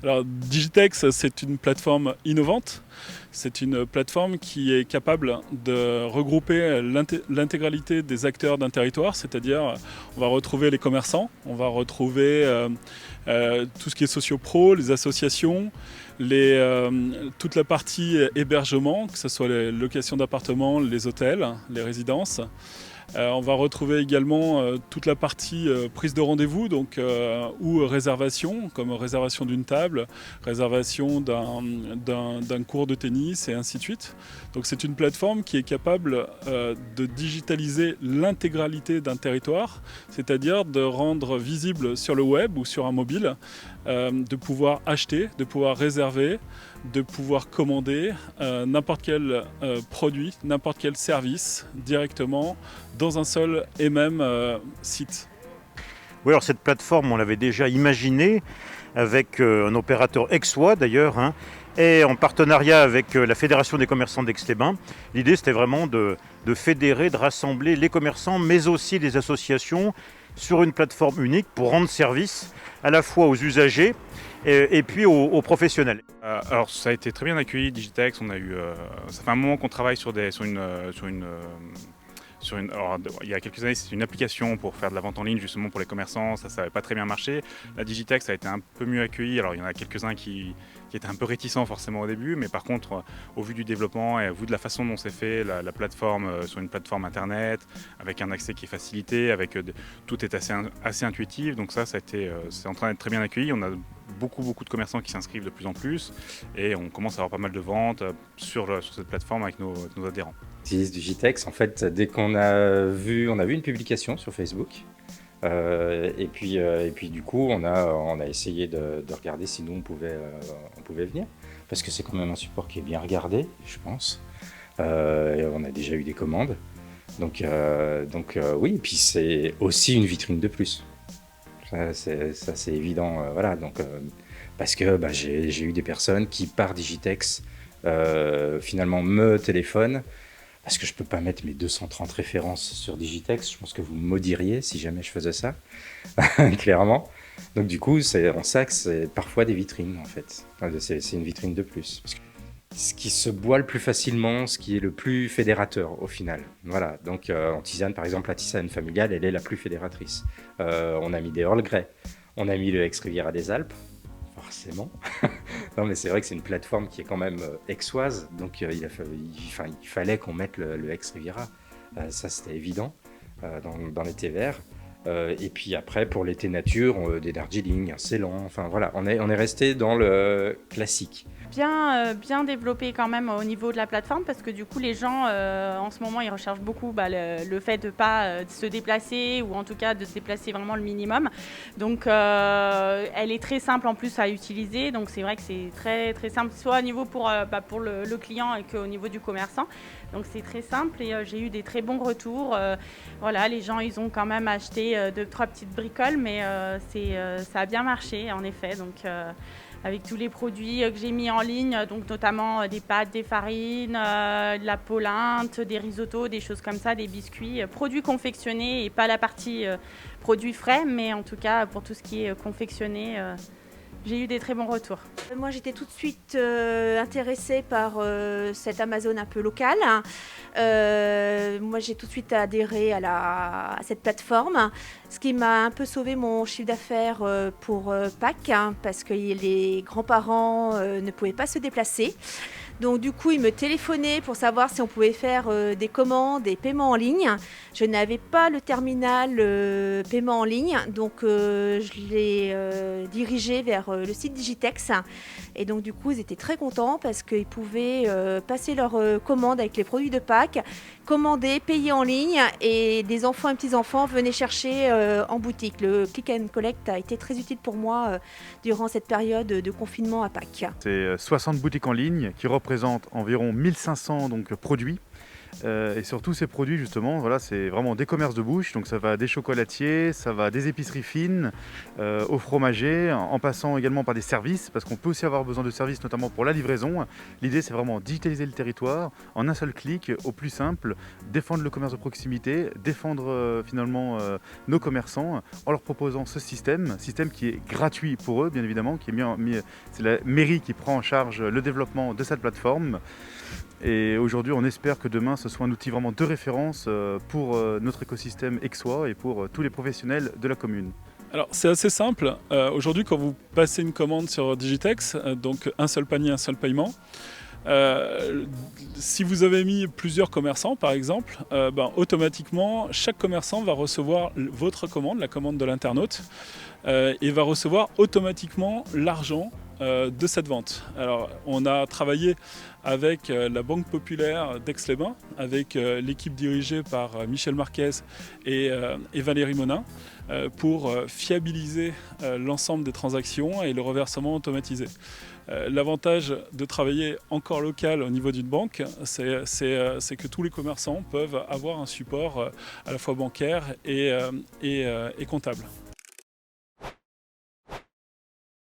Alors Digitex, c'est une plateforme innovante. C'est une plateforme qui est capable de regrouper l'intégralité des acteurs d'un territoire, c'est-à-dire on va retrouver les commerçants, on va retrouver tout ce qui est socio-pro, les associations, toute la partie hébergement, que ce soit les locations d'appartements, les hôtels, les résidences. On va retrouver également toute la partie prise de rendez-vous, ou réservation, comme réservation d'une table, réservation d'un cours de tennis et ainsi de suite. Donc c'est une plateforme qui est capable de digitaliser l'intégralité d'un territoire, c'est-à-dire de rendre visible sur le web ou sur un mobile, de pouvoir acheter, de pouvoir réserver, de pouvoir commander n'importe quel produit, n'importe quel service directement dans un seul et même site. Oui, alors cette plateforme, on l'avait déjà imaginée avec un opérateur aixois d'ailleurs, et en partenariat avec la Fédération des commerçants d'Aix-les-Bains. L'idée, c'était vraiment de fédérer, de rassembler les commerçants, mais aussi les associations sur une plateforme unique pour rendre service à la fois aux usagers et puis aux professionnels. Alors ça a été très bien accueilli, Digitex. Ça fait un moment qu'on travaille alors, il y a quelques années, c'était une application pour faire de la vente en ligne justement pour les commerçants. Ça n'avait pas très bien marché. La Digitex a été un peu mieux accueillie. Alors il y en a quelques-uns qui étaient un peu réticents forcément au début, mais par contre, au vu du développement et au vu de la façon dont c'est fait, la plateforme sur une plateforme internet, avec un accès qui est facilité, tout est assez intuitif. Donc c'est en train d'être très bien accueilli. On a beaucoup de commerçants qui s'inscrivent de plus en plus et on commence à avoir pas mal de ventes sur cette plateforme avec nos adhérents. J'utilise Digitex, en fait, dès qu'on a vu une publication sur Facebook, et puis du coup, on a essayé de regarder si nous on pouvait venir, parce que c'est quand même un support qui est bien regardé, je pense. Et on a déjà eu des commandes, donc oui, et puis c'est aussi une vitrine de plus. Ça c'est évident, voilà. Donc parce que j'ai eu des personnes qui par Digitex finalement me téléphonent. Parce que je ne peux pas mettre mes 230 références sur Digitex. Je pense que vous me maudiriez si jamais je faisais ça, clairement. Donc du coup, on sait que c'est parfois des vitrines, en fait. C'est une vitrine de plus. Parce que ce qui se boit le plus facilement, ce qui est le plus fédérateur, au final. Voilà, donc en tisane, par exemple, la tisane familiale, elle est la plus fédératrice. On a mis des Earl Grey. On a mis le Aix-Riviera des Alpes. Forcément. Non, mais c'est vrai que c'est une plateforme qui est quand même aixoise, donc il fallait qu'on mette le Aix-Riviera. Ça, c'était évident dans les thés verts. Et puis après, pour les thés nature, des Darjeeling, un Ceylan, enfin voilà, on est resté dans le classique. Bien développé quand même au niveau de la plateforme, parce que du coup les gens en ce moment ils recherchent beaucoup le fait de ne pas se déplacer, ou en tout cas de se déplacer vraiment le minimum. Donc elle est très simple en plus à utiliser, donc c'est vrai que c'est très très simple, soit au niveau pour le client et qu'au niveau du commerçant. Donc c'est très simple et j'ai eu des très bons retours. Voilà, les gens ils ont quand même acheté 2-3 petites bricoles, mais ça a bien marché en effet. Donc avec tous les produits que j'ai mis en ligne, donc notamment des pâtes, des farines, de la polenta, des risottos, des choses comme ça, des biscuits, produits confectionnés et pas la partie produits frais, mais en tout cas pour tout ce qui est confectionné, j'ai eu des très bons retours. Moi, j'étais tout de suite intéressée par cet Amazon un peu local. Moi, j'ai tout de suite adhéré à cette plateforme, ce qui m'a un peu sauvé mon chiffre d'affaires pour Pâques, parce que les grands-parents ne pouvaient pas se déplacer. Donc du coup, ils me téléphonaient pour savoir si on pouvait faire des commandes, des paiements en ligne. Je n'avais pas le terminal paiement en ligne, donc je l'ai dirigé vers le site Digitex. Et donc du coup, ils étaient très contents parce qu'ils pouvaient passer leurs commandes avec les produits de Pâques, commander, payer en ligne, et des enfants et petits-enfants venaient chercher en boutique. Le click and collect a été très utile pour moi durant cette période de confinement à Pâques. C'est 60 boutiques en ligne qui représentent environ 1500 produits Et sur tous ces produits, justement, voilà, c'est vraiment des commerces de bouche. Donc ça va des chocolatiers, ça va des épiceries fines, aux fromagers, en passant également par des services, parce qu'on peut aussi avoir besoin de services, notamment pour la livraison. L'idée, c'est vraiment digitaliser le territoire en un seul clic, au plus simple, défendre le commerce de proximité, défendre finalement nos commerçants en leur proposant ce système qui est gratuit pour eux, bien évidemment, c'est la mairie qui prend en charge le développement de cette plateforme. Et aujourd'hui, on espère que demain, ce soit un outil vraiment de référence pour notre écosystème Aixois et pour tous les professionnels de la commune. Alors c'est assez simple. Aujourd'hui, quand vous passez une commande sur Digitex, donc un seul panier, un seul paiement, si vous avez mis plusieurs commerçants par exemple, automatiquement chaque commerçant va recevoir votre commande, la commande de l'internaute, et va recevoir automatiquement l'argent de cette vente. Alors on a travaillé avec la Banque Populaire d'Aix-les-Bains, avec l'équipe dirigée par Michel Marquez et Valérie Monin, pour fiabiliser l'ensemble des transactions et le reversement automatisé. L'avantage de travailler encore local au niveau d'une banque, c'est que tous les commerçants peuvent avoir un support à la fois bancaire et comptable.